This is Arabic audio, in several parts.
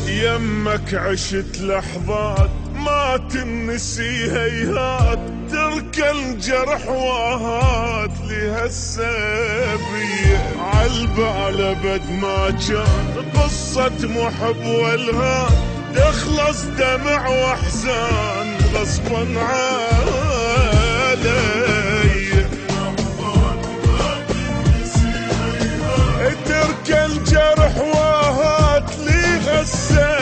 يمك عشت لحظات ما تنسي هيهات، تركى الجرح واهات لهالسبية عالبال ابد ما كان قصة محب والهان، تخلص دمع واحزان غصبا علي. تركى الجرح واهات لهالسبية،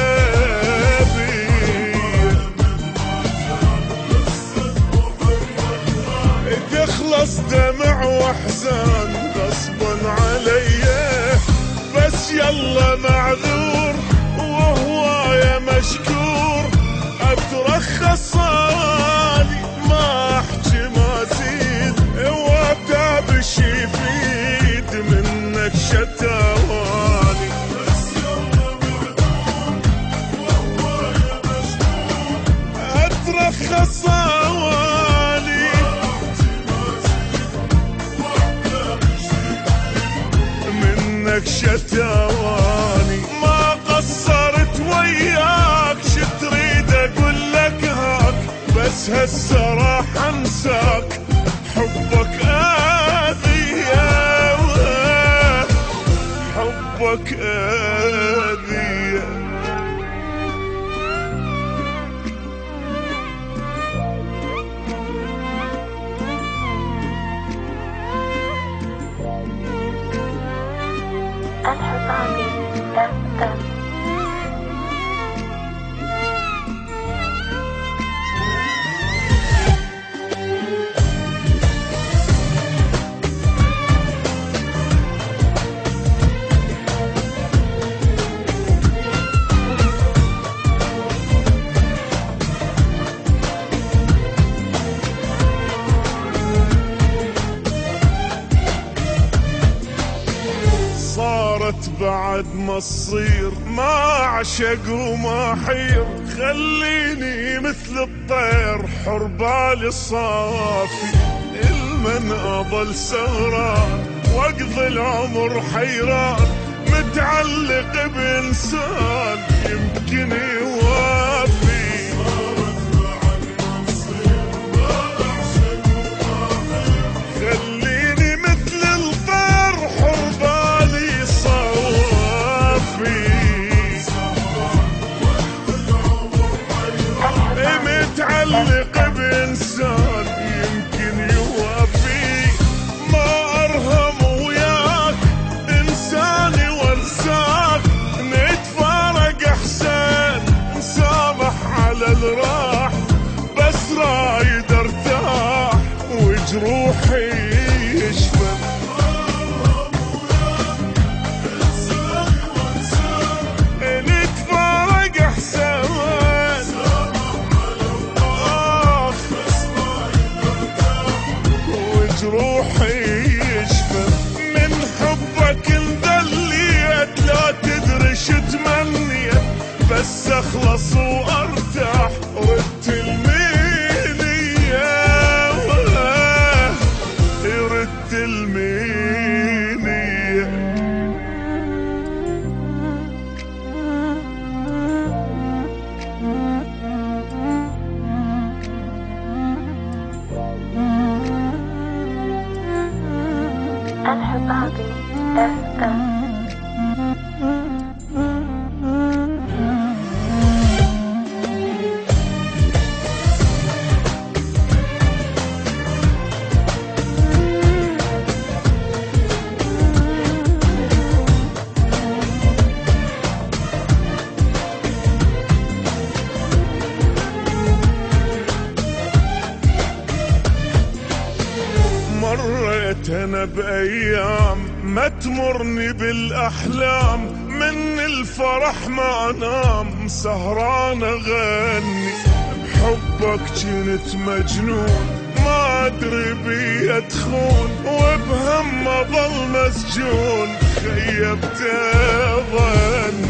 تخلص دمع واحزان غصبا علي. بس يلا معذور وهواية مشكور، اترخص صالي ما احكي ما زيد، واتاب شي يفيد منك شتواني. بس يلا معذور وهواية مشكور، اترخص صالي منك شتواني. ما قصرت وياك شتريد اقول لك هاك، بس هسه راح انساك حبك اذية، حبك اذية. الحصاني FM. بعد ما تصير ما اعشق وما حير، خليني مثل الطير حر بالي صافي. المن اضل سهران واقضي العمر حيران، متعلق بانسان يمكن يوافي. خليني مثل الطير حر بالي متعلق بإنسان يمكن يوافي. ما أرهم وياك إنساني وانساك، نتفارق أحسن نسامح على الراح، بس رايد ارتاح وجروحي يشفى. نتفارق أحسن روحي يشفى. من حبك انذليت لا تدري شو تمنيت، بس اخلص وارتاح ردت المينية، ردت المينية. الحصاني FM. مريت انا بايام ما تمرني بالاحلام، من الفرح ما انام سهران اغني. بحبك كنت مجنون ما ادري بي ادخون وبهم اظل مسجون خيبت ظن